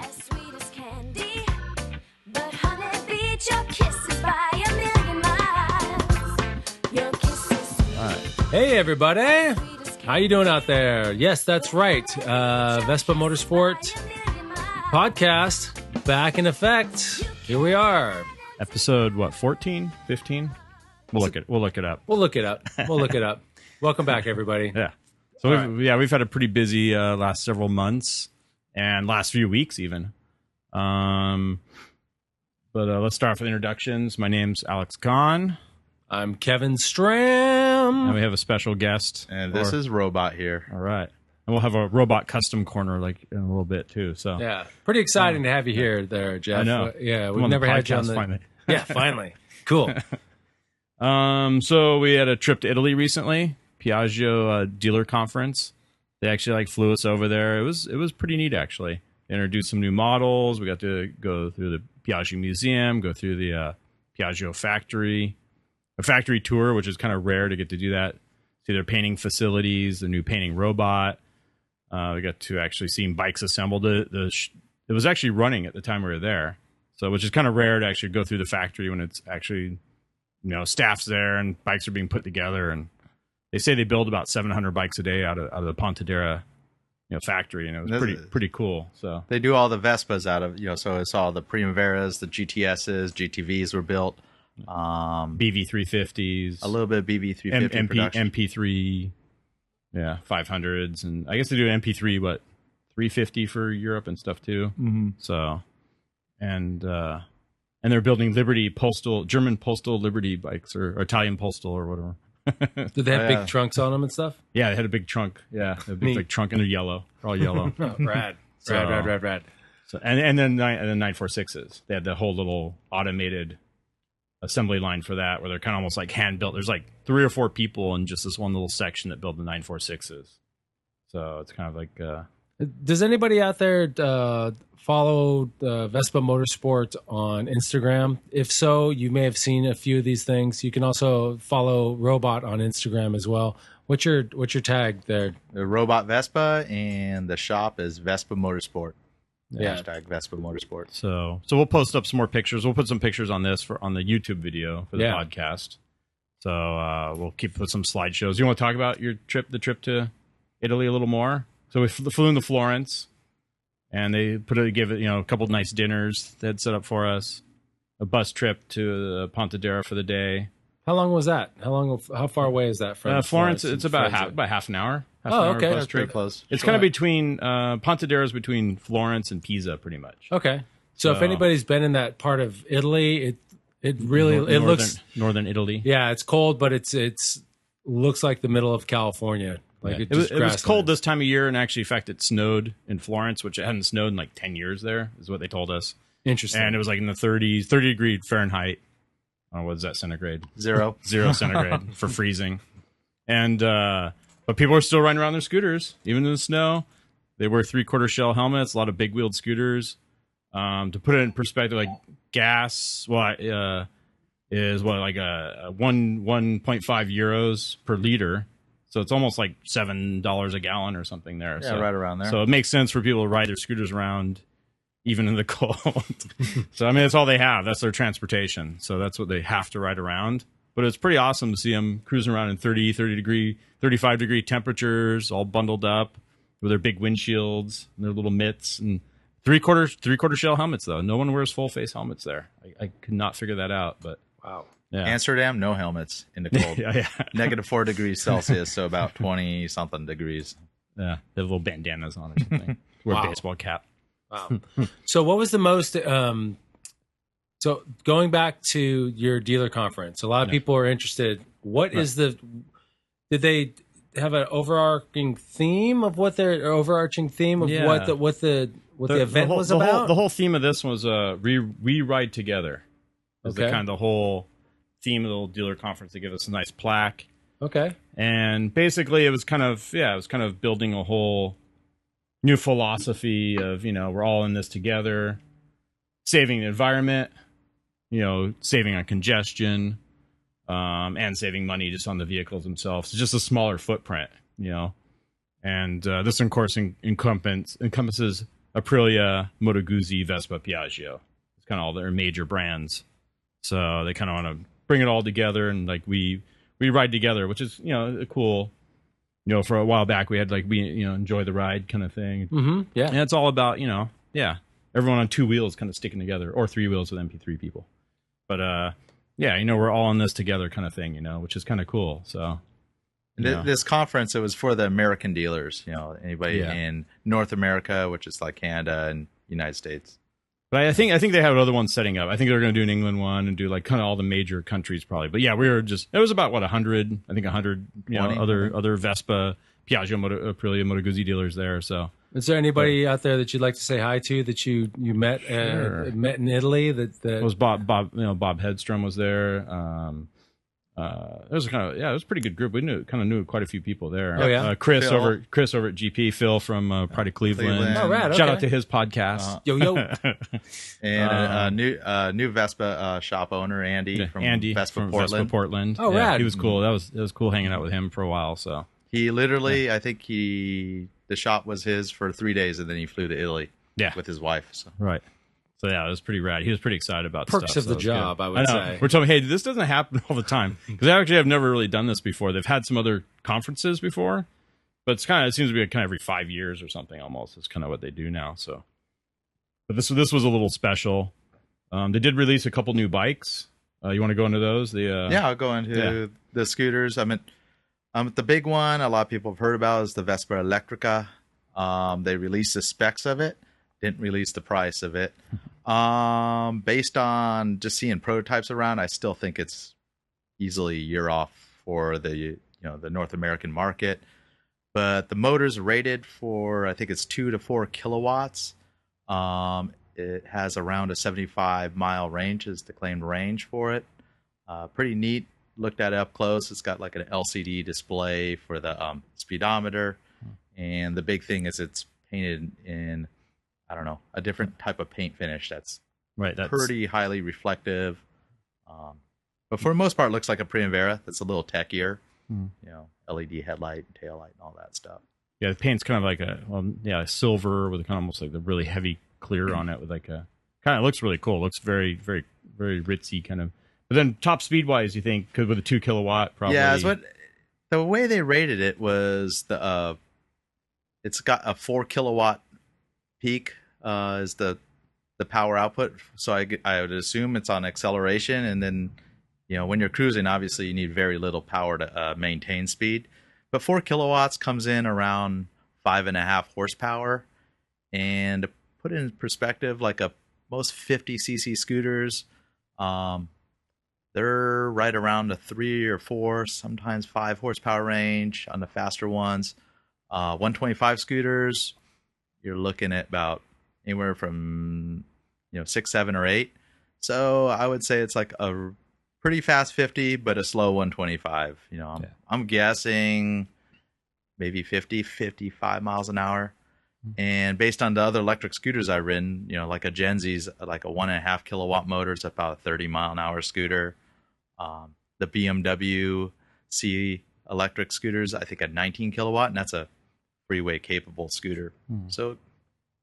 as sweet as candy. But honey, beat your kisses by a million miles. Your kisses. All right. Hey, everybody. How you doing out there? Yes, that's right. Vespa Motorsport podcast back in effect. Here we are. Episode, 14, 15? We'll look it up. We'll look it up. Welcome back, everybody. Yeah. So we've had a pretty busy last several months and last few weeks even. But let's start off with introductions. My name's Alex Kahn. I'm Kevin Stram. And we have a special guest. And this is Robot here. All right. And we'll have a robot custom corner like in a little bit too. So yeah, pretty exciting to have you here there, Jeff. I know. Yeah, we've never had you on the finally. Yeah, finally. Cool. So we had a trip to Italy recently, Piaggio dealer conference. They actually flew us over there. It was pretty neat actually. They introduced some new models. We got to go through the Piaggio Museum, go through the Piaggio factory, a factory tour, which is kind of rare to get to do that. See their painting facilities, the new painting robot. We got to actually see bikes assembled. It was actually running at the time we were there, so which is kind of rare to actually go through the factory when it's actually, staff's there and bikes are being put together. And they say they build about 700 bikes a day out of the Pontedera, factory, and it was pretty cool. So they do all the Vespas out of, so it's all the Primaveras, the GTSs, GTVs were built. BV350s, a little bit of BV350 production. MP3, 500s, and I guess they do MP3 350 for Europe and stuff too. Mm-hmm. So, and they're building German postal Liberty bikes or Italian postal or whatever. Did they have big trunks on them and stuff? Yeah, they had a big trunk. Yeah, a big trunk, and they're yellow. They're all yellow. Oh, rad. Rad. So and then 946s. They had the whole little automated assembly line for that, where they're kind of almost like hand built. There's 3 or 4 people in just this one little section that build the 946s. So it's kind of like. Does anybody out there follow Vespa Motorsport on Instagram? If so, you may have seen a few of these things. You can also follow Robot on Instagram as well. What's your tag there? The Robot Vespa, and the shop is Vespa Motorsport. Yeah. Hashtag Vespa Motorsport. So we'll post up some more pictures. We'll put some pictures on this on the YouTube video for the podcast. So we'll put some slideshows. You want to talk about the trip to Italy a little more? So we flew into Florence, and they gave it a couple of nice dinners they had set up for us. A bus trip to Pontedera for the day. How long was that? How far away is that from Florence? It's about half an hour. Okay, that's pretty close. It's kind of between Pontedera's between Florence and Pisa, pretty much. Okay, so if anybody's been in that part of Italy, it really looks northern Italy. Yeah, it's cold, but it's looks like the middle of California. It was cold this time of year, and actually, in fact, it snowed in Florence, which it hadn't snowed in 10 years there, is what they told us. Interesting. And it was in the 30 degree Fahrenheit. Oh, what is that centigrade? 0 centigrade for freezing. And but people are still riding around their scooters, even in the snow. They wear 3/4 shell helmets, a lot of big wheeled scooters. To put it in perspective, gas, is 1.5 euros per liter. So it's almost $7 a gallon or something there. Yeah, right around there. So it makes sense for people to ride their scooters around even in the cold. So, that's all they have. That's their transportation. So that's what they have to ride around. But it's pretty awesome to see them cruising around in 35 degree temperatures, all bundled up with their big windshields and their little mitts and 3/4 shell helmets, though. No one wears full face helmets there. I could not figure that out, but wow. Yeah. Amsterdam, no helmets in the cold. Yeah. -4 degrees Celsius, so about 20 something degrees. Yeah, they have little bandanas on or something. Wear a baseball cap. Wow. So what was the most so going back to your dealer conference, a lot of people are interested. What is did they have an overarching theme of what the event was about? The whole theme of this was we ride together. Was the kind of the whole theme of the dealer conference. They give us a nice plaque. Okay. And basically it was kind of building a whole new philosophy of, we're all in this together, saving the environment, saving on congestion, and saving money just on the vehicles themselves. It's just a smaller footprint, And this, of course, encompasses Aprilia, Moto Guzzi, Vespa, Piaggio. It's kind of all their major brands. So they kind of want to bring it all together, and like we ride together, which is a cool. For a while back we had like we enjoy the ride kind of thing. Mm-hmm. Yeah, and it's all about everyone on two wheels kind of sticking together, or three wheels with MP3 people. But we're all in this together kind of thing, which is kind of cool. So this conference, it was for the American dealers, anybody in North America, which is like Canada and United States. But I think they have other ones setting up. I think they're going to do an England one and do like kind of all the major countries probably. But yeah, it was about 100, I think 100, other Vespa, Piaggio, Aprilia, Moto Guzzi dealers there. So is there anybody out there that you'd like to say hi to that you met met in Italy? That it was Bob Hedstrom was there. It was it was a pretty good group. We knew quite a few people there. Oh yeah, Chris over at GP, Phil from Pride of Cleveland. Oh right, okay. Shout out to his podcast. Yo. And a new Vespa shop owner, Andy from Vespa Portland. Oh rad. He was cool. It was cool hanging out with him for a while. So he literally, I think the shop was his for 3 days, and then he flew to Italy. With his wife. So. Right. So yeah, it was pretty rad. He was pretty excited about perks stuff, of the job. Good. I would say we're talking. Hey, this doesn't happen all the time because I actually have never really done this before. They've had some other conferences before, but it seems to be kind of every 5 years or something almost. It's kind of what they do now. So, but this was a little special. They did release a couple new bikes. You want to go into those? I'll go into the scooters. The big one a lot of people have heard about is the Vespa Electrica. They released the specs of it. Didn't release the price of it. Based on just seeing prototypes around, I still think it's easily a year off for the North American market. But the motor's rated for, I think it's 2 to 4 kilowatts. It has around a 75-mile range is the claimed range for it. Pretty neat. Looked at it up close. It's got like an LCD display for the speedometer. And the big thing is it's painted in, I don't know, a different type of paint finish that's pretty highly reflective. But for the most part, it looks like a Primavera that's a little techier. LED headlight, tail light, and all that stuff. Yeah, the paint's kind of like a silver with kind of almost like the really heavy clear on it with like a kind of looks really cool. It looks very, very, very ritzy kind of. But then top speed wise, you think because with a 2 kilowatt probably. Yeah, the way they rated it was it's got a 4 kilowatt peak is the power output. So I would assume it's on acceleration, and then when you're cruising, obviously you need very little power to maintain speed. But 4 kilowatts comes in around 5.5 horsepower, and to put it in perspective, like most 50cc scooters, they're right around a 3 or 4, sometimes 5 horsepower range on the faster ones. 125 scooters, you're looking at about anywhere from 6, 7, or 8. So I would say it's like a pretty fast 50, but a slow 125. I'm guessing maybe 50, 55 miles an hour. And based on the other electric scooters I've ridden, like a Gen Z's like a 1.5 kilowatt motor, it's about a 30 mile an hour scooter. The BMW C electric scooters, I think a 19 kilowatt, and that's a freeway capable scooter. So it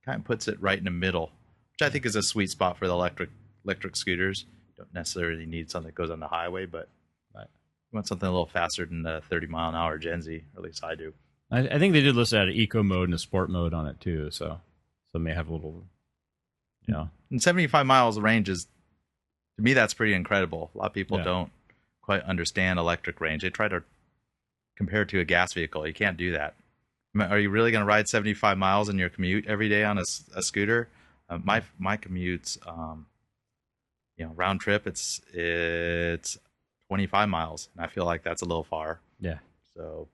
kind of puts it right in the middle, which I think is a sweet spot for the electric scooters. You don't necessarily need something that goes on the highway, but you want something a little faster than the 30 mile an hour Gen Z, or at least I do. I think they did list at an eco mode and a sport mode on it too, so it may have a little, And 75 miles of range is, to me, that's pretty incredible. A lot of people don't quite understand electric range. They try to compare it to a gas vehicle. You can't do that. Are you really going to ride 75 miles in your commute every day on a scooter? My commute's, round trip, it's 25 miles, and I feel like that's a little far. Yeah. So.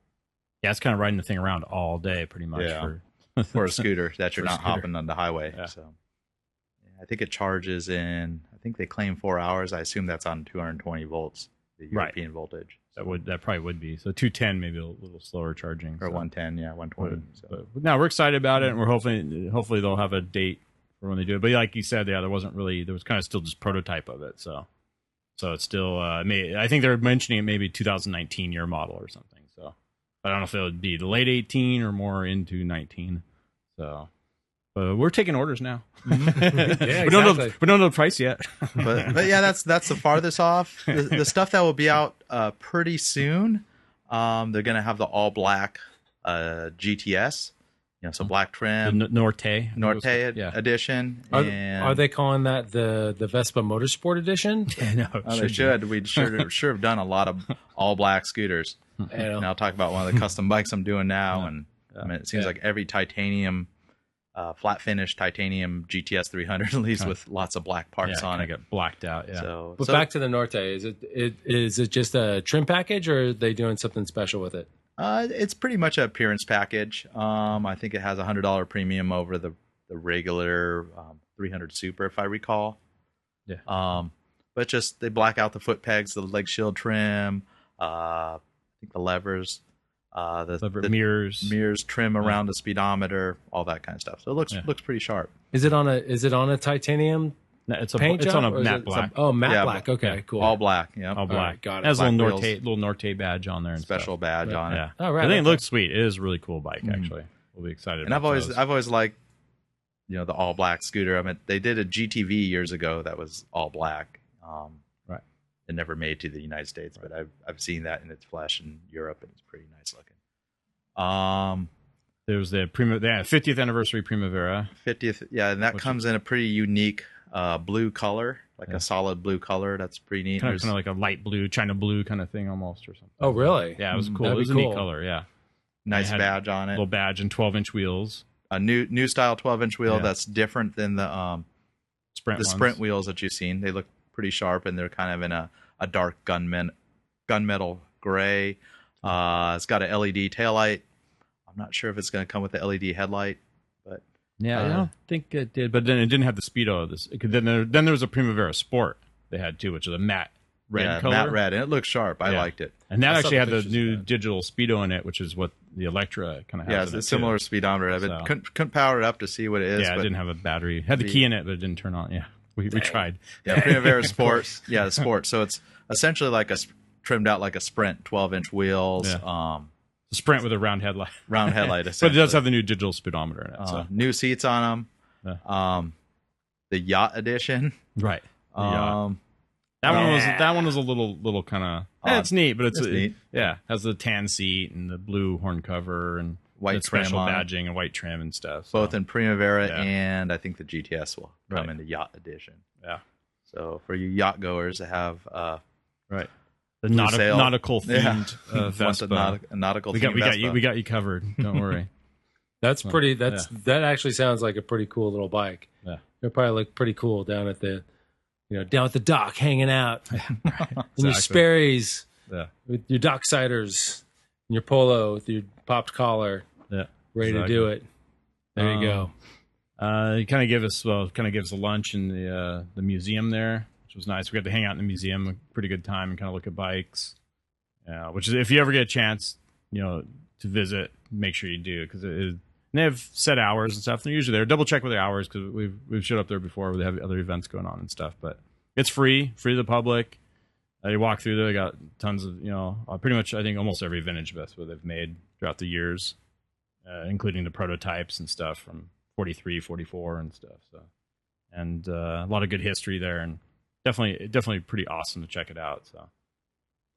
Yeah, it's kind of riding the thing around all day, pretty much. For a scooter that you're not hopping on the highway. Yeah. So, I think it charges in. I think they claim 4 hours. I assume that's on 220 volts, the European voltage. That probably would be. So 210, maybe a little slower charging. Or 110, 120. But no, we're excited about it, and we're hopefully they'll have a date for when they do it. But like you said, there was kind of still just prototype of it. So it's still. I think they're mentioning it maybe 2019 year model or something. So I don't know if it would be the late 18 or more into 19. So We're taking orders now. Yeah, We don't know the price yet. but yeah, that's the farthest off. The stuff that will be out pretty soon. They're gonna have the all black GTS. So black trim, The Norte edition. Are they calling that the Vespa Motorsport edition? No, They should. We'd sure have done a lot of all black scooters. And I'll talk about one of the custom bikes I'm doing now. And I mean, it seems like every titanium, flat finish titanium GTS 300 leaves with lots of black parts on it. Get blacked out. Yeah. So Back to the Norte. Is it just a trim package, or are they doing something special with it? It's pretty much an appearance package. I think it has a $100 premium over the regular 300 Super, if I recall. Yeah. But just they black out the foot pegs, the leg shield trim. I think the levers, the mirrors trim around the speedometer, all that kind of stuff. So it looks pretty sharp. Is it on a titanium? No, it's paint on a job, matte black. Matte black. Okay, cool. All black. Yeah, all black. Right, got it. It has a Black little Norte badge on there. And special stuff. badge on it. Yeah. Oh, right. I think it looks sweet. It is a really cool bike, actually. We'll be excited. And I've always liked, the all black scooter. I mean, they did a GTV years ago that was all black. Right. It never made to the United States, but I've seen that in its flesh in Europe, and it's pretty nice looking. There was the 50th anniversary Primavera. 50th, yeah, and that comes in a pretty unique blue color, like a solid blue color. That's pretty neat. Kind of like a light blue, China blue kind of thing almost, or something. Oh, really? Yeah, it was cool. That'd It was be a neat cool. color, yeah. Nice badge on it. Little badge and 12-inch wheels. A new style 12-inch wheel Yeah. that's different than the sprint wheels that you've seen. They look pretty sharp, and they're kind of in a dark gunmetal gray. It's got a LED taillight. I'm not sure if it's going to come with the LED headlight, but yeah, I don't think it did. But then it didn't have the speedo of this. Then there was a Primavera Sport they had too, which is a matte red color. matte red, and it looks sharp. I liked it. And that I saw actually the had the pictures new of that. digital speedo in it, which is what the Electra kind of has. Yeah, in it's it a similar too. speedometer. So- Couldn't power it up to see what it is. Yeah, it but didn't have a battery. It had the key in it, but it didn't turn on. Yeah, we tried. Yeah, Primavera Sport. Yeah, the Sport. So it's essentially like trimmed out like a Sprint 12-inch wheels. Yeah. The Sprint with a round headlight. Round headlight. But it does have the new digital speedometer in it. So. New seats on them. Yeah. The Yacht Edition. Right. Um, That one was a little kind of it's neat, but it's neat. Yeah, has the tan seat and the blue horn cover and White the special trim on it. badging and white trim and stuff. So. both in Primavera Yeah. and I think the GTS will come Right. in the Yacht Edition. Yeah, So for you yacht goers that have right. The Blue sail. nautical Yeah. themed Vespa. a nautical we got Vespa. we got you covered. Don't worry. That actually sounds like a pretty cool little bike. Yeah. It'll probably look pretty cool down at the dock, hanging out in your Exactly. Sperry's Yeah. with your docksiders and your polo with your popped collar, Yeah. ready to do it. There you go. He kind of gave us a lunch in the museum there, which was nice. We got to hang out in the museum, a pretty good time, and kind of look at bikes. Yeah, which is if you ever get a chance, to visit, make sure you do because they have set hours and stuff. They're usually there. Double check with their hours because we've showed up there before. They have other events going on and stuff, but it's free to the public. You walk through there. They got tons of pretty much I think almost every vintage Vespa they've made throughout the years, including the prototypes and stuff from 43, 44 and stuff. So, and a lot of good history there, and definitely pretty awesome to check it out. So,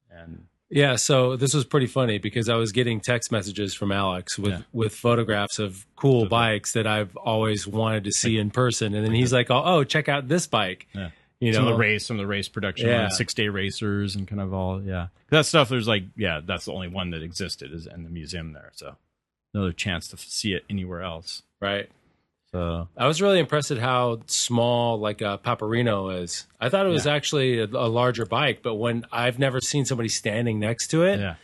and Yeah, so this was pretty funny because I was getting text messages from Alex with photographs of cool bikes that I've always wanted to see in person, and then he's like, "Oh, check out this bike." yeah. You know, Some of the race production, Yeah. 6-day racers, and kind of all, that stuff. There's that's the only one that existed is in the museum there. So another chance to see it anywhere else. right? So I was really impressed at how small like a Paperino is. I thought it was actually a larger bike, but when I've never seen somebody standing next to it,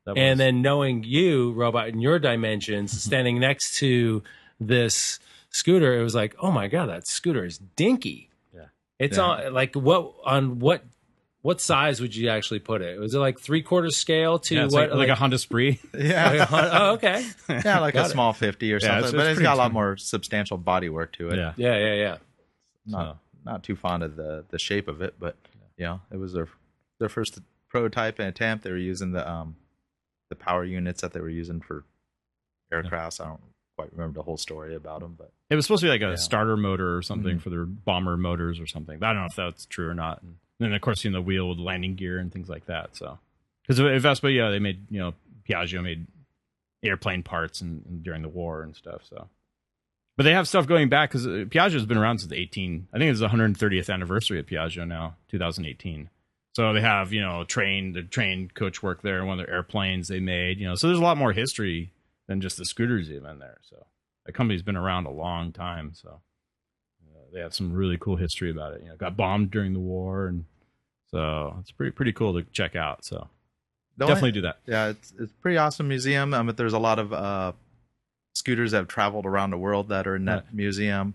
and then knowing you, Robot, in your dimensions, standing next to this scooter, it was like, oh my god, that scooter is dinky. Yeah, it's on like what size would you actually put it? Was it like 3/4 scale to it's what? like a Honda Spree. Yeah, Oh, okay. yeah, like a small 50 or something. it's But it's pretty got a lot tiny. more substantial bodywork to it. Yeah. Yeah. Not too fond of the shape of it, but it was their first prototype and attempt. They were using the power units that they were using for aircrafts. I don't quite remember the whole story about them, but It was supposed to be like a Yeah. starter motor or something Mm-hmm. for their bomber motors or something. But I don't know if that's true or not. And then of course, the wheel with landing gear and things like that. So because Vespa, yeah, they made Piaggio made airplane parts and during the war and stuff. So, but they have stuff going back because Piaggio's been around since 18. I think it's the 130th anniversary of Piaggio now, 2018. So they have the train coach work there, one of their airplanes they made. So there's a lot more history than just the scooters even there. So the company's been around a long time. So they have some really cool history about it. Got bombed during the war, and so it's pretty cool to check out. So definitely do that. Yeah, it's a pretty awesome museum. But there's a lot of scooters that have traveled around the world that are in that museum.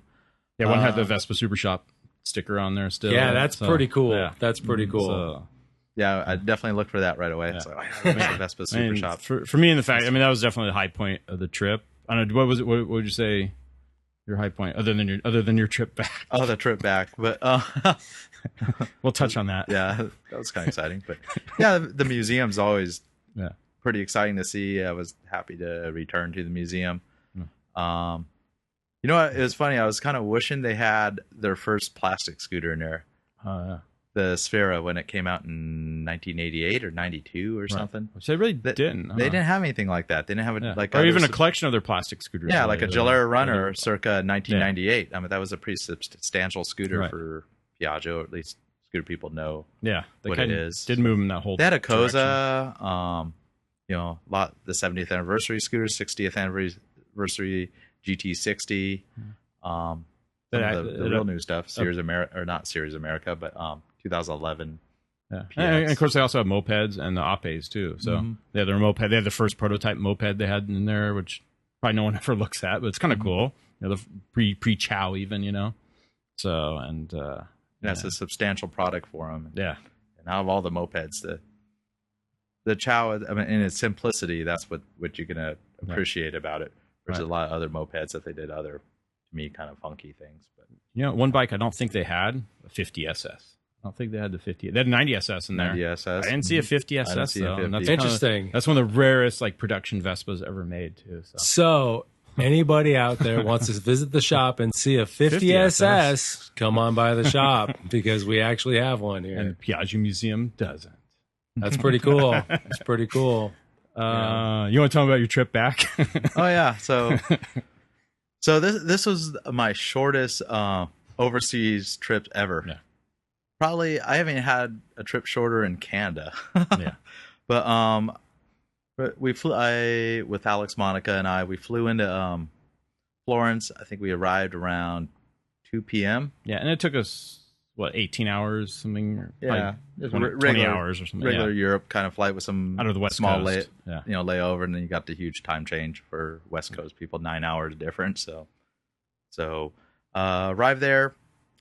Yeah, one had the Vespa Super Shop sticker on there still. Yeah, that's So, pretty cool. yeah. That's pretty cool. So, Yeah, I definitely looked for that right away. Yeah. So I the Vespa Super I mean, Shop. for me, in the fact, that was definitely the high point of the trip. I don't know, what was it? What would you say your high point other than your trip back? Oh, the trip back, but We'll touch on that. yeah, that was kind of exciting. But yeah, the museum's always Yeah. pretty exciting to see. I was happy to return to the museum. You know what? It was funny. I was kind of wishing they had their first plastic scooter in there, Yeah. the Sfera, when it came out in 1988 or 92 or something. Which they really They- didn't. They didn't have anything like that. They didn't have Yeah. like or even a others. collection of their plastic scooters. Yeah, like a Gilera Runner Yeah. circa 1998. That was a pretty substantial scooter Right. for Piaggio, or at least scooter people know. Yeah, they what it kinda is. did move in that whole. They had a direction. Koza, the 70th anniversary scooter, 60th anniversary GT60. Some of the real new stuff, Series America, or not Series America, but 2011. Yeah, PX. and of course they also have mopeds and the Apes too. So Mhm. they had their moped. They had the first prototype moped they had in there, which probably no one ever looks at, but it's kind of cool. The pre Chow even. So and That's a substantial product for them. yeah, And out of all the mopeds, the Chow, in its simplicity, that's what you're gonna appreciate about it. There's Right. a lot of other mopeds that they did other, to me, kind of funky things. But one bike I don't think they had a 50 SS. I don't think they had the 50. They had a 90 SS in there. 90 SS. I didn't see a 50 I didn't SS see a though. and 50. Interesting. That's one of the rarest production Vespas ever made too. So. So, anybody out there wants to visit the shop and see a 50 SS, come on by the shop because we actually have one here. And Piaggio Museum doesn't. That's pretty cool. That's pretty cool. You want to tell me about your trip back? Oh yeah, so this was my shortest overseas trip ever. Yeah. Probably I haven't had a trip shorter in Canada. Yeah. But we flew. With Alex, Monica, and we flew into Florence. I think we arrived around 2 p.m. Yeah, and it took us 18 hours, something. Or Yeah, probably 20 hours or something. Regular Yeah. Europe kind of flight with some Out of the West small Coast. Yeah. layover, and then you got the huge time change for West Coast people, 9 hours difference. So arrived there,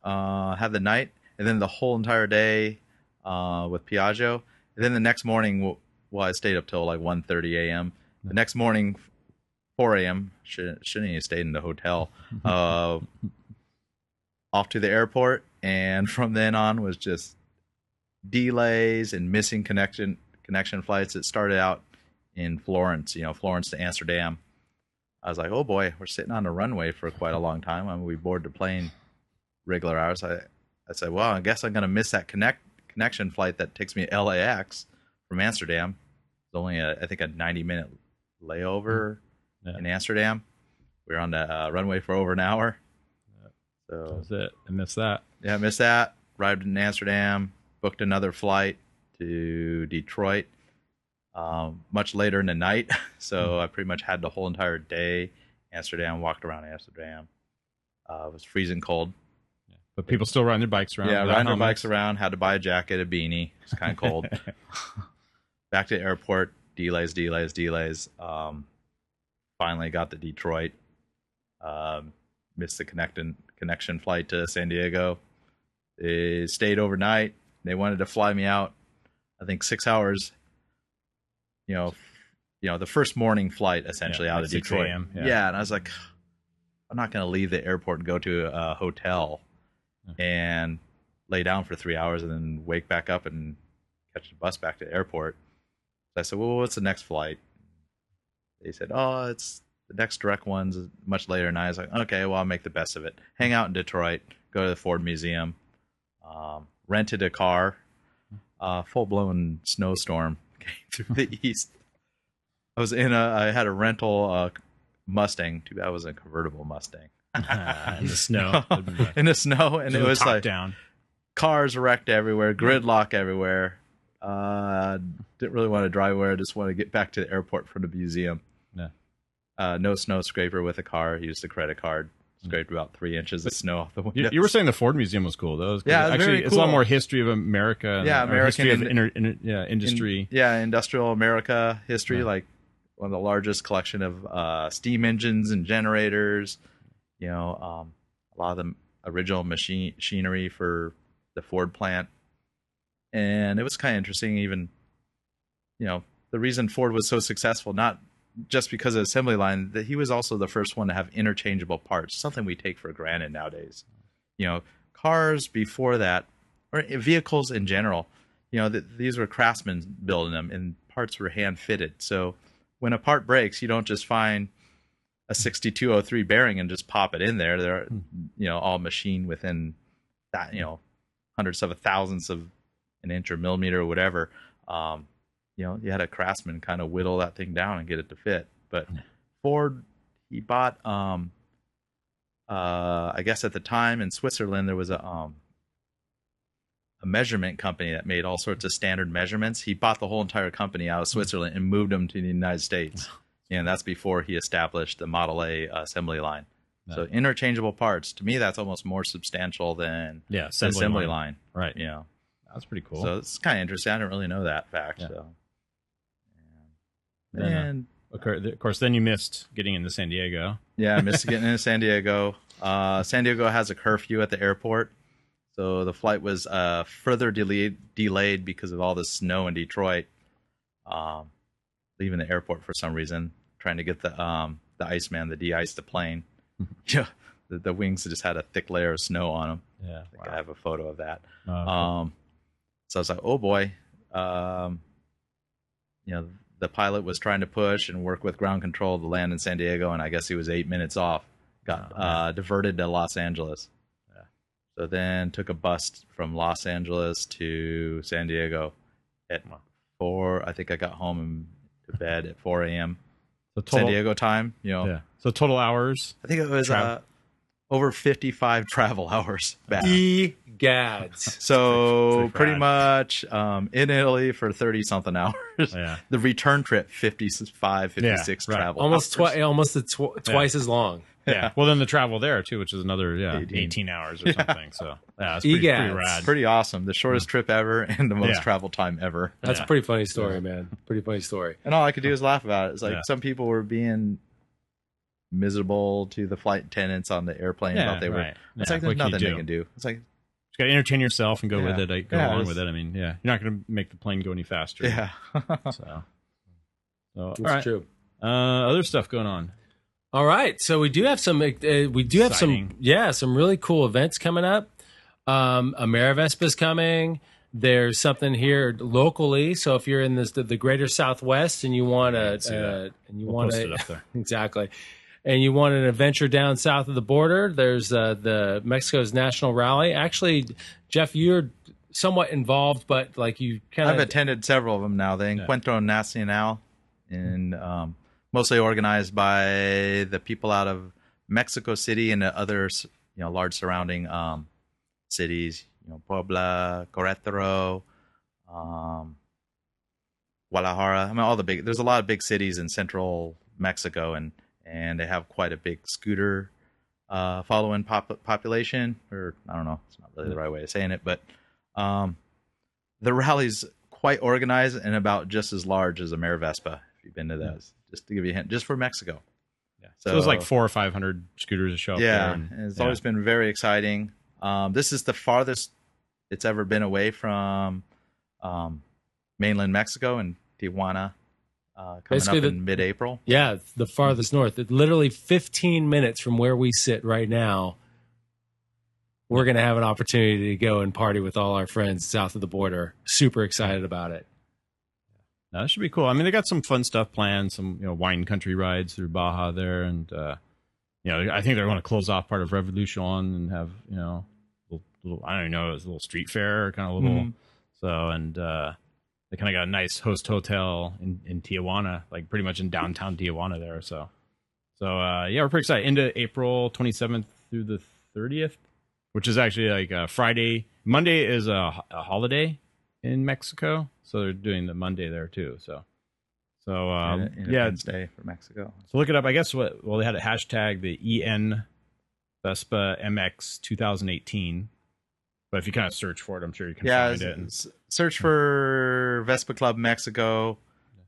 had the night, and then the whole entire day with Piaggio, and then the next morning, I stayed up till like 1:30 a.m. The next morning, 4 a.m. Shouldn't even stayed in the hotel. Off to the airport, and from then on was just delays and missing connection flights. It started out in Florence, Florence to Amsterdam. I was like, oh boy, we're sitting on the runway for quite a long time. We boarded the plane regular hours. I said, well, I guess I'm going to miss that connection flight that takes me to LAX from Amsterdam. It's only I think a 90-minute layover in Amsterdam. We were on the runway for over an hour. So That was it. I missed that. yeah, I missed that. Arrived in Amsterdam, booked another flight to Detroit much later in the night. So I pretty much had the whole entire day Amsterdam, walked around Amsterdam. It was freezing cold. But people still riding their bikes around. Yeah, without riding their helmets. bikes around, had to buy a jacket, a beanie. It's kind of cold. Back to the airport, delays. Finally got to Detroit. Missed the connection flight to San Diego. They stayed overnight. They wanted to fly me out, I think 6 hours. The first morning flight essentially out like of 6 Detroit. a.m., yeah. Yeah, and I was like, I'm not going to leave the airport and go to a hotel and lay down for 3 hours and then wake back up and catch the bus back to the airport. So I said, well, what's the next flight? They said, oh, it's the next direct one's much later, and I was like, okay, well, I'll make the best of it. Hang out in Detroit, go to the Ford Museum, rented a car. Full blown snowstorm came through the east. I had a rental Mustang. Too bad it was a convertible Mustang. In the snow. In the snow, and it was top like down. cars wrecked everywhere, gridlock everywhere. Didn't really want to drive where I just want to get back to the airport from the museum. Yeah. No snow scraper with a car. Used a credit card. Scraped about 3 inches of snow off the window. You were saying the Ford Museum was cool, though. Yeah, actually, very it's a lot cool. more history of America. Yeah, or American history of industry. Industrial America history, like one of the largest collection of steam engines and generators. A lot of the original machinery for the Ford plant, and it was kind of interesting. Even, the reason Ford was so successful, not just because of assembly line, that he was also the first one to have interchangeable parts, something we take for granted nowadays. Cars before that, or vehicles in general, these were craftsmen building them, and parts were hand fitted. So when a part breaks, you don't just find a 6203 bearing and just pop it in there. They're, all machined within that, hundreds of a thousandths of an inch or millimeter or whatever. You had a craftsman kind of whittle that thing down and get it to fit. But Ford, he bought, I guess at the time in Switzerland, there was a measurement company that made all sorts of standard measurements. He bought the whole entire company out of Switzerland and moved them to the United States. And that's before he established the Model A assembly line. No. So interchangeable parts, to me, that's almost more substantial than the assembly line. Right. That's pretty cool. So it's kind of interesting. I didn't really know that fact. Yeah. So. And of course, then you missed getting into San Diego. Yeah, I missed getting into San Diego. San Diego has a curfew at the airport, so the flight was further delayed because of all the snow in Detroit. Leaving the airport for some reason, trying to get the Iceman, the de-ice the plane. Yeah, the wings just had a thick layer of snow on them. Yeah, I have a photo of that. Cool. So I was like, oh boy, the pilot was trying to push and work with ground control to land in San Diego, and I guess he was 8 minutes off. Got diverted to Los Angeles. Yeah. So then took a bus from Los Angeles to San Diego at 4. I think I got home to bed at 4 a.m. So San Diego time. Yeah. So total hours. I think it was over 55 travel hours back. Gads. So pretty much in Italy for 30 something hours. Yeah. The return trip 56 travel. Almost twice as long. Yeah. Well, then the travel there too, which is another 18 hours or something. So it's pretty rad. Pretty awesome. The shortest trip ever and the most travel time ever. That's a pretty funny story, man. Pretty funny story. And all I could do is laugh about it. It's like some people were being miserable to the flight attendants on the airplane. Thought they were. It's like there's nothing they can do. It's like got to entertain yourself and go with it. Go along with it. I mean, you're not going to make the plane go any faster. Yeah. so that's true. Other stuff going on. All right, so we do have some. Some really cool events coming up. AmeriVespa's coming. There's something here locally. So if you're in the greater Southwest and you want exactly. And you want an adventure down south of the border, there's the Mexico's National Rally. Actually, Jeff, you're somewhat involved, but like you kind of... I've attended several of them now. The Encuentro Nacional, and mostly organized by the people out of Mexico City and the other large surrounding cities, Puebla, Querétaro, Guadalajara. I mean, there's a lot of big cities in central Mexico, and they have quite a big scooter following population, or I don't know, it's not really the right way of saying it, but the rally's quite organized and about just as large as AmeriVespa, if you've been to those. Just to give you a hint, just for Mexico. Yeah. So it was like 400 or 500 scooters to show up there. And it's always been very exciting. This is the farthest it's ever been away from mainland Mexico and Tijuana. Coming up in mid-April. Yeah, the farthest north. It's literally 15 minutes from where we sit right now. We're going to have an opportunity to go and party with all our friends south of the border. Super excited about it. No, that should be cool. I mean, they got some fun stuff planned, some wine country rides through Baja there, and I think they're going to close off part of Revolution and have little I don't even know, it was a little street fair kind of little. So and they kind of got a nice host hotel in Tijuana, like pretty much in downtown Tijuana there. So we're pretty excited. Into April 27th through the 30th, which is actually like Friday. Monday is a holiday in Mexico, so they're doing the Monday there too. So Independence Day for Mexico. So look it up. I guess they had a hashtag, the EN Vespa MX 2018. But if you kind of search for it, I'm sure you can find it. And search for Vespa Club Mexico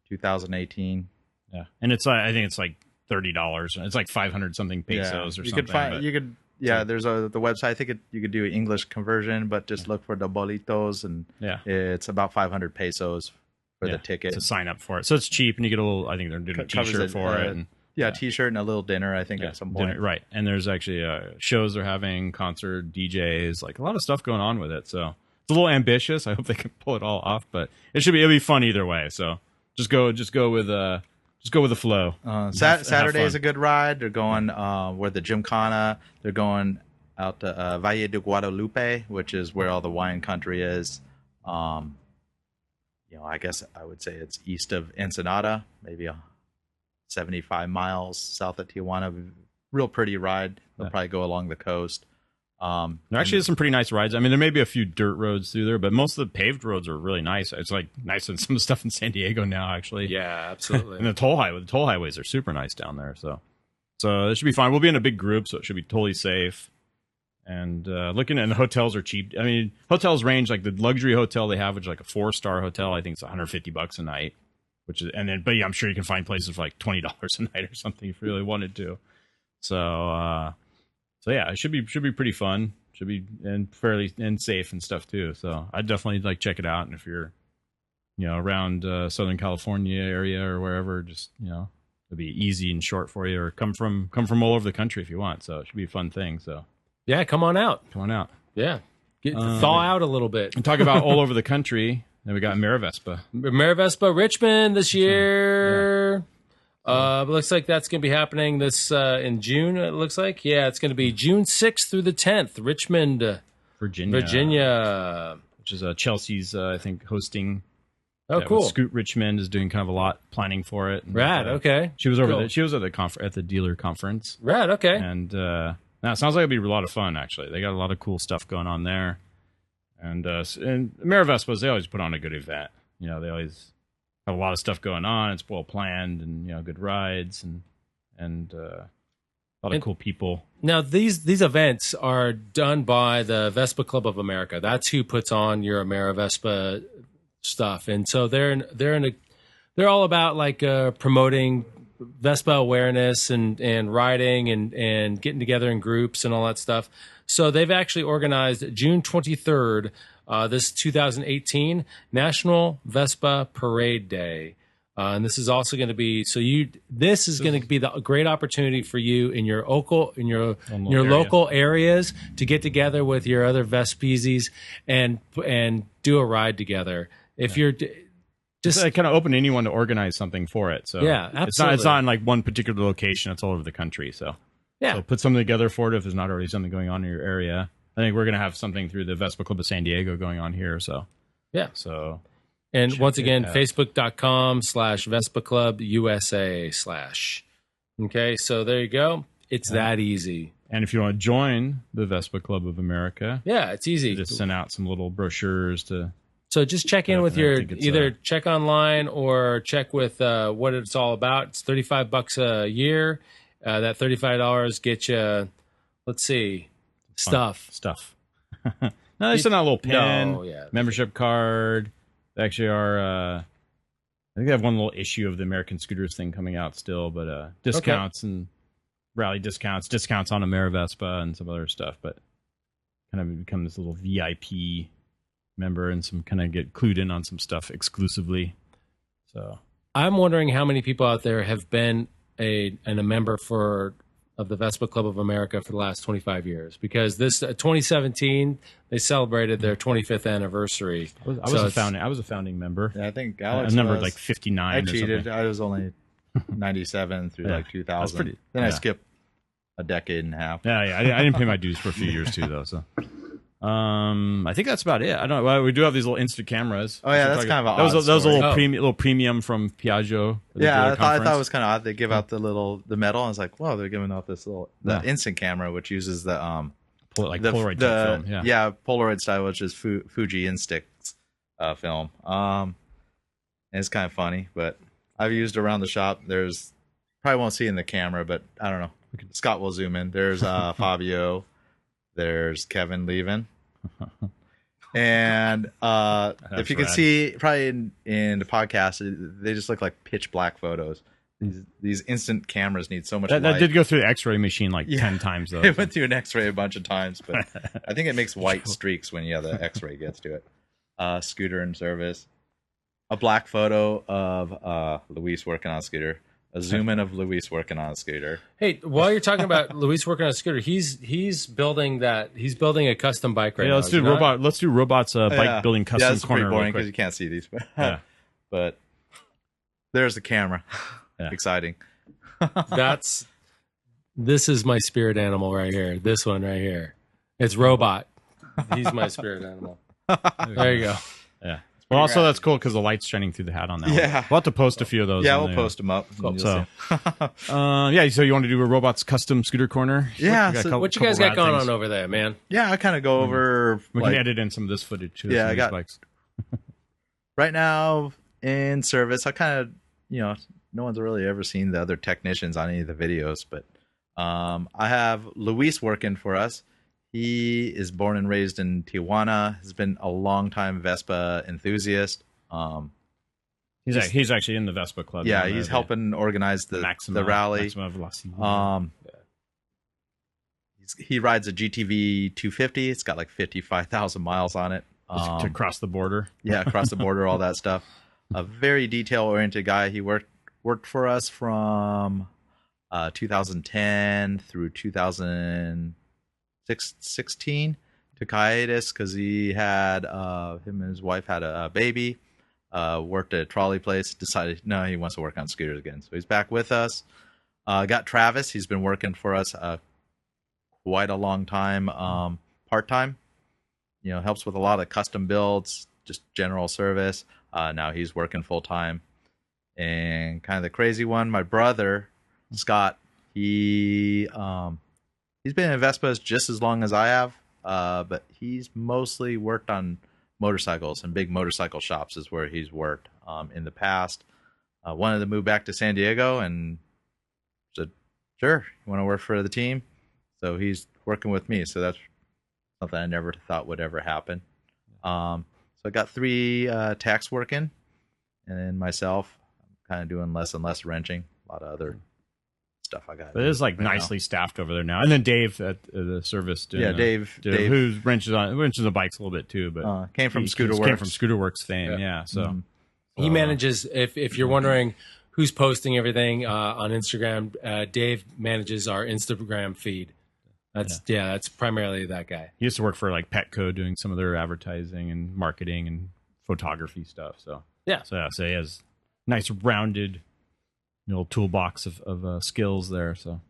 2018. Yeah, and it's I think it's like $30. It's like 500 something pesos or something. There's the website. I think you could do English conversion, but just look for the bolitos, and it's about 500 pesos for the ticket to sign up for it. So it's cheap, and you get a little. I think they're doing a T-shirt for it. And, T-shirt and a little dinner. I think at some point, right? And there's actually shows they're having, concert, DJs, like a lot of stuff going on with it. So it's a little ambitious. I hope they can pull it all off, but it'll be fun either way. So just go with the flow. Saturday is a good ride. They're going where the Gymkhana. They're going out to Valle de Guadalupe, which is where all the wine country is. I guess I would say it's east of Ensenada, maybe 75 miles south of Tijuana. Real pretty ride. They'll probably go along the coast. There actually is some pretty nice rides. I mean, there may be a few dirt roads through there, but most of the paved roads are really nice. It's like nicer than some of the stuff in San Diego now, actually. Yeah, absolutely. And the toll highways are super nice down there. So it should be fine. We'll be in a big group, so it should be totally safe. And looking at the hotels are cheap. I mean, hotels range, like the luxury hotel they have, which is like a 4-star hotel. I think it's $150 a night, but I'm sure you can find places for like $20 a night or something if you really wanted to. So yeah, it should be pretty fun. Should be fairly safe and stuff too. So I'd definitely check it out. And if you're, around Southern California area or wherever, just it'll be easy and short for you. Or come from all over the country if you want. So it should be a fun thing. So yeah, come on out. Yeah, thaw out a little bit. And talk about all over the country. Then we got Amerivespa Richmond this year. Looks like that's going to be happening this in June. It looks like, it's going to be June 6th through the 10th, Richmond, Virginia, which is Chelsea's, I think, hosting. Oh, cool. Scoot Richmond is doing kind of a lot planning for it. And, Rad. Okay. She was over there. She was at the dealer conference. Rad. Okay. And now it sounds like it'll be a lot of fun. Actually, they got a lot of cool stuff going on there. And Amerivespas, they always put on a good event. They always have a lot of stuff going on. It's well planned, and good rides and a lot of cool people. Now these events are done by the Vespa Club of America. That's who puts on your Amerivespa stuff, and so they're all about promoting Vespa awareness and riding and getting together in groups and all that stuff. So they've actually organized June 23rd. This 2018 National Vespa Parade Day. And this is also going to be going to be the great opportunity for you in your local areas to get together with your other Vespies and do a ride together. If you're just kind of open to anyone to organize something for it. So yeah, absolutely. It's not in like one particular location. It's all over the country. So so put something together for it if there's not already something going on in your area. I think we're going to have something through the Vespa Club of San Diego going on here. So, yeah. So, and once again, Facebook.com/Vespa Club USA/. Okay. So there you go. It's that easy. And if you want to join the Vespa Club of America, it's easy. Just send out some little brochures So just check in with check online or check with what it's all about. It's $35 a year. That $35 gets you, let's see, stuff. No, they send out a little pin, membership card. They actually are. I think they have one little issue of the American Scooters thing coming out still, but discounts and rally discounts on Amerivespa and some other stuff. But kind of become this little VIP member and some kind of get clued in on some stuff exclusively. So I'm wondering how many people out there have been a member for of the Vespa Club of America for the last 25 years, because this 2017 they celebrated their 25th anniversary. I was a founding member. Yeah, I think I Alex numbered was. like 59. I or cheated. something. I was only 97 through like 2000. pretty- then I yeah. skipped a decade and a half. Yeah, I didn't pay my dues for a few years too, though. So, I think that's about it. I don't. Well, we do have these little instant cameras. Oh yeah, that's kind of that was a story. little Oh. little premium from Piaggio. the Yeah, dealer I thought it conference. was kind of odd. They give out the medal. And I was like, wow, they're giving out this little instant camera, which uses the Polaroid type film. Yeah. Polaroid style, which is Fuji Instax film. And it's kind of funny, but I've used it around the shop. There's probably won't see in the camera, but I don't know. Scott will zoom in. There's Fabio. There's Kevin leaving. And if you can rad. see, probably in the podcast, they just look like pitch black photos. These instant cameras need so much That light. did go through the X-ray machine like Yeah. 10 times though. It went through an X-ray a bunch of times, but I think it makes white streaks when the X-ray gets to it. Scooter in service. A black photo of Luis working on a scooter. A zoom in of Luis working on a scooter. Hey, while you're talking about Luis working on a scooter, he's building a custom bike right Yeah, now. let's is do he not? robot. Let's do robots bike building custom yeah, it's pretty corner. boring real because you quick. can't see these, but, Yeah. but there's the camera. Yeah. Exciting. This is my spirit animal right here. This one right here. It's Robot. He's my spirit animal. There you go. Yeah. Well, also that's cool because the light's shining through the hat on that. Yeah. one. We'll have to post a few of those. Yeah, on we'll post them up. and you'll So, see. yeah. So you want to do a robots custom scooter corner? Yeah, We got a so couple- What you guys got couple rad going things. on over there, man? Yeah, I kind of go over. We like, can edit in some of this footage too. Yeah, some I of these got- bikes. right now in service. I kind of, no one's really ever seen the other technicians on any of the videos, but I have Luis working for us. He is born and raised in Tijuana. Has been a long time Vespa enthusiast. He's actually in the Vespa club. Yeah, now, he's the helping organize the rally. Maxima Velocity. He rides a GTV 250. It's got like 55,000 miles on it. to cross the border. Yeah, across the border, all that stuff. A very detail-oriented guy. He worked for us from 2010 through 2016. Took hiatus because he had him and his wife had a baby. Worked at a trolley place. Decided no, he wants to work on scooters again. So he's back with us. Got Travis. He's been working for us quite a long time, part time. Helps with a lot of custom builds, just general service. Now he's working full time. And kind of the crazy one, my brother Scott, he's been in Vespas just as long as I have, but he's mostly worked on motorcycles, and big motorcycle shops is where he's worked in the past. Wanted to move back to San Diego and said, sure, you want to work for the team? So he's working with me. So that's something I never thought would ever happen. So I got 3 techs working, and then myself, I'm kind of doing less and less wrenching. A lot of other stuff I got. But it is like right now. nicely staffed over there now. And then Dave at the service. Doing, Yeah, Dave who wrenches the bikes a little bit too, but came from he Scooter came Works. from Scooter Works fame. Yeah, so Mhm. He manages, if you're wondering who's posting everything on Instagram, Dave manages our Instagram feed. That's primarily that guy. he used to work for like Petco doing some of their advertising and marketing and photography stuff. So so he has nice rounded little toolbox of skills there. So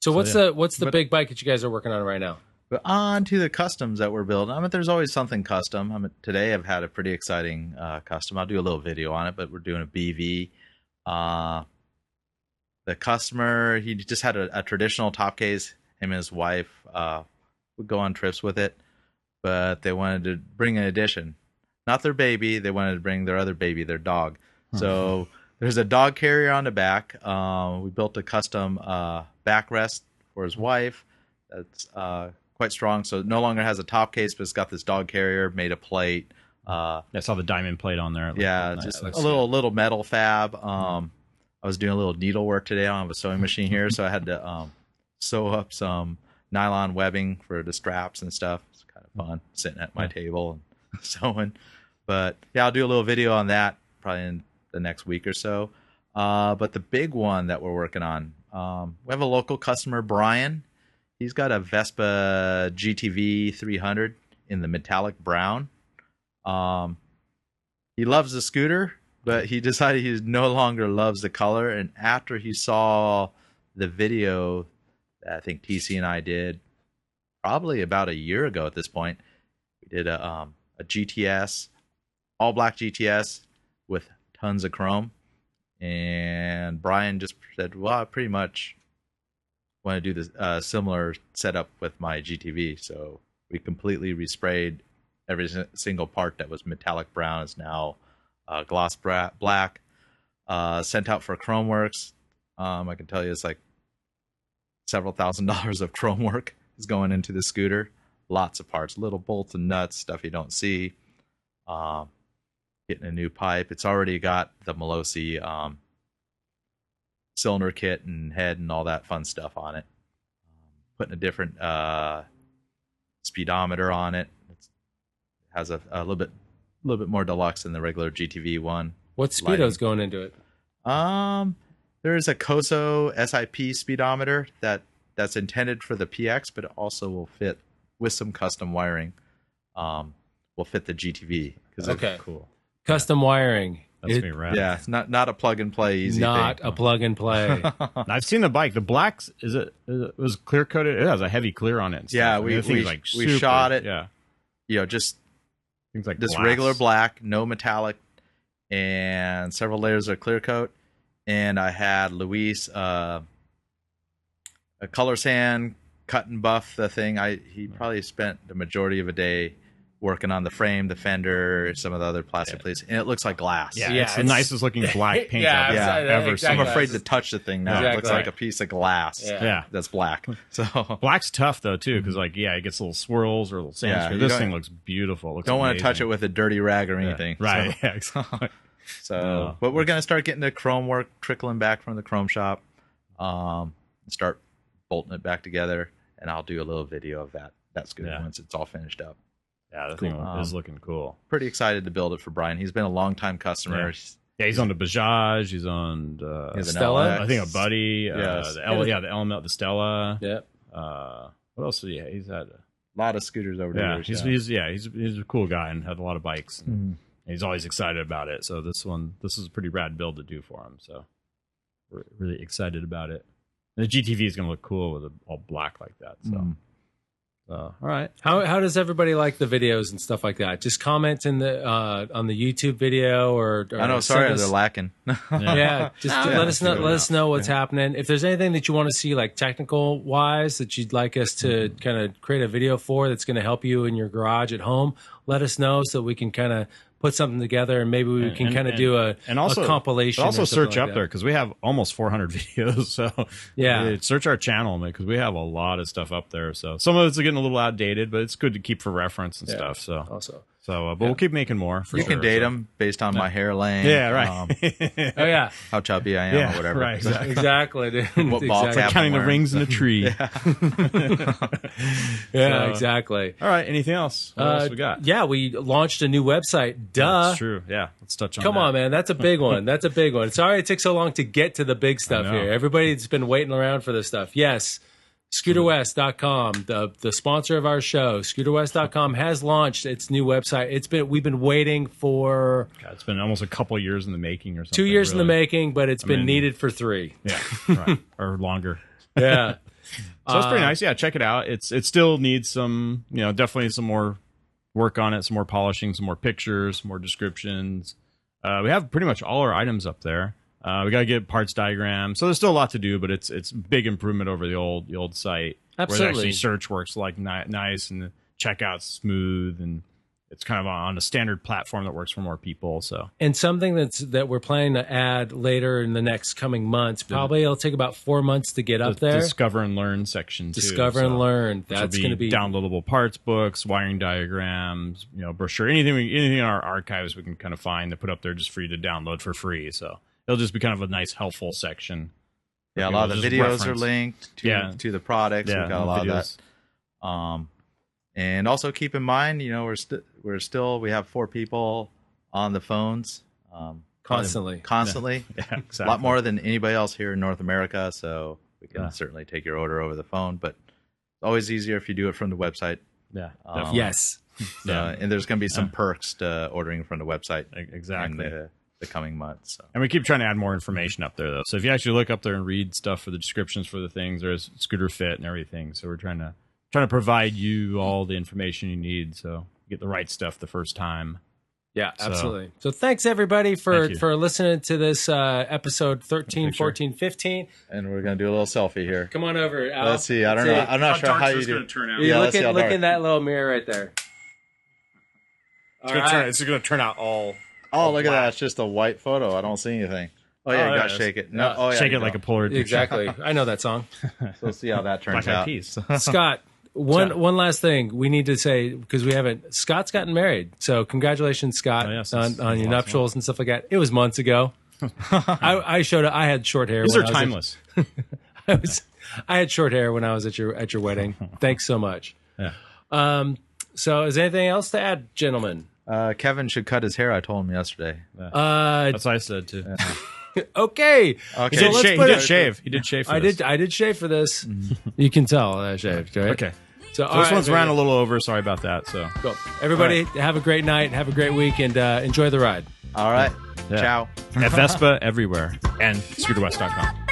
What's the big bike that you guys are working on right now? But on to the customs that we're building. There's always something custom. Today I've had a pretty exciting custom. I'll do a little video on it, but we're doing a BV. The customer, he just had a traditional top case. Him and his wife would go on trips with it, but they wanted to bring an addition. Not their baby. They wanted to bring their other baby, their dog. So there's a dog carrier on the back. We built a custom backrest for his wife. That's quite strong. So it no longer has a top case, but it's got this dog carrier made of plate. I saw the diamond plate on there. It looked Yeah, nice. just a little metal fab. I was doing a little needlework today. I don't have a sewing machine here, so I had to sew up some nylon webbing for the straps and stuff. It's kind of fun sitting at my table and sewing. But yeah, I'll do a little video on that probably in the next week or so. But the big one that we're working on We have a local customer, Brian. He's got a Vespa GTV 300 in the metallic brown. He loves the scooter, but he decided he no longer loves the color. And after he saw the video that I think TC and I did probably about a year ago at this point, we did a GTS, all black GTS with tons of chrome. And Brian just said, well, I pretty much want to do this similar setup with my GTV. So we completely resprayed every single part that was metallic brown is now gloss black. Sent out for chrome works. I can tell you it's like several $1,000s of chrome work is going into the scooter. Lots of parts, little bolts and nuts, stuff you don't see. Getting a new pipe. It's already got the Melosi cylinder kit and head and all that fun stuff on it. Putting a different speedometer on it. It has a little bit more deluxe than the regular GTV one. What speedo's going into it? There is a Koso SIP speedometer that's intended for the PX, but it also will fit with some custom wiring. Will fit the GTV. Okay, cool. Custom wiring. That's gonna be rad. Yeah, it's not a plug and play easy Not thing. a plug and play. I've seen the bike. The blacks it was clear coated. It has a heavy clear on it. And stuff. Yeah, I mean, the thing's like we super, shot it. Yeah, Just things like this glass. regular black, no metallic, and several layers of clear coat. And I had Luis a color sand, cut and buff the thing. He probably spent the majority of a day working on the frame, the fender, some of the other plastic plates, and it looks like glass. Yeah, Yeah, it's the it's- nicest looking black paint Yeah, I've ever exactly. seen. I'm afraid to touch the thing now. It looks Exactly. like a piece of glass. Yeah. That's black. So Black's tough though too, because like it gets little swirls or little sand. Yeah, you this don't- thing looks beautiful. It looks don't want to touch it amazing. with a dirty rag or anything. Right. So, Yeah, exactly. No. but we're gonna start getting the chrome work trickling back from the chrome shop. Start bolting it back together, and I'll do a little video of that scooter Yeah. once it's all finished up. Yeah, the thing Cool. is looking cool. Pretty excited to build it for Brian. He's been a long time customer. Yeah, he's on the Bajaj. He's on He has an Stella? LX. I think a Buddy. Yes. The Element, the Stella. Yeah. What else? Yeah, he's had. A lot of scooters over the Yeah, years. he's a cool guy and had a lot of bikes. And Mhm. he's always excited about it. So this is a pretty rad build to do for him. So we're really excited about it. And the GTV is going to look cool with it all black like that. So, Mhm. all right. How does everybody like the videos and stuff like that? Just comment in the on the YouTube video or I know. send Sorry, us- they're lacking. Yeah, just No, let us know. figure it Let us know what's happening. If there's anything that you want to see, like technical wise, that you'd like us to kind of create a video for, that's going to help you in your garage at home, let us know so we can kind of put something together, and maybe we can kind of do a compilation. But also or something search like up that. there because we have almost 400 videos. So Yeah. search our channel because we have a lot of stuff up there. So some of it's getting a little outdated, but it's good to keep for reference and Yeah. stuff. So Also, but we'll keep making more. For You sure, can date so. them based on my hair length. Yeah, right. oh yeah, How chubby I am Yeah, or whatever. right, exactly. exactly. Dude. What ball exactly. cap Counting the I'm rings in a tree. Yeah, So- exactly. All right. Anything else? What else we got? Yeah, we launched a new website. Duh. That's true. Yeah. Let's touch on Come that. on, man. That's a big one. That's a big one. Sorry it took so long to get to the big stuff know. here. Everybody's been waiting around for this stuff. Yes, ScooterWest.com, the sponsor of our show, ScooterWest.com has launched its new website. We've been waiting for God, it's been almost a couple years in the making or something. 2 years in the really. making, but it's been mean- needed for 3. Yeah. Right. Or longer. Yeah. So it's pretty nice. Yeah, check it out. It still needs some, definitely some more work on it, some more polishing, some more pictures, some more descriptions. We have pretty much all our items up there. We got to get parts diagrams. So there's still a lot to do, but it's big improvement over the old site. Where Absolutely. actually search works like nice and the checkout's smooth and it's kind of on a standard platform that works for more people. So And something that we're planning to add later in the next coming months, probably it'll take about 4 months to get up the there. discover and learn section too. Discover So- and learn. which That's will going to be downloadable parts books, wiring diagrams, brochure, anything in our archives we can kind of find to put up there just for you to download for free. So it'll just be kind of a nice, helpful section. Yeah, a People lot of the just videos reference. are linked to the products. Yeah, We've got a lot videos. of that. And also keep in mind, we have 4 people on the phones. constantly. Constantly. Yeah, A exactly. lot more than anybody else here in North America, so we can certainly take your order over the phone. But it's always easier if you do it from the website. Yeah, Yes. And there's going to be some perks to ordering from the website exactly. in the coming months. So. And we keep trying to add more information up there, though. So if you actually look up there and read stuff for the descriptions for the things, there's scooter fit and everything. So we're trying to provide you all the information you need, so you get the right stuff the first time. Yeah, absolutely. So thanks everybody for listening to this episode 13, 14, 15. And we're going to do a little selfie here. Come on over, Al. Let's see. I don't know. I'm not sure how you do. Turn out. Yeah, let's see how look dark. in that little mirror right there. It's going to turn out all. Oh, look at that. It's just a white photo. I don't see anything. Oh, yeah, you got to shake it. No, oh, yeah, shake you it like a don't. Polaroid picture. Exactly. I know that song. So we'll see how that turns Black Eyed out. Peas. Scott, one last thing we need to say, because we haven't. Scott's gotten married, so congratulations, Scott, Oh, yes, on that's your awesome. nuptials and stuff like that. It was months ago. I showed up. I had short hair. These when are I was timeless. I had short hair when I was at your wedding. Thanks so much. Yeah. So is there anything else to add, gentlemen? Kevin should cut his hair. I told him yesterday. That's what I said, too. Okay. Okay. He So did, let's he put did it- shave. He did shave for I this. did shave for this. You can tell I shaved, right? Okay. So So this one's ran a little over. Sorry about that. So Cool. Everybody, have a great night. Have a great week, and enjoy the ride. All right. Yeah. Ciao. at Vespa everywhere and scooterwest.com.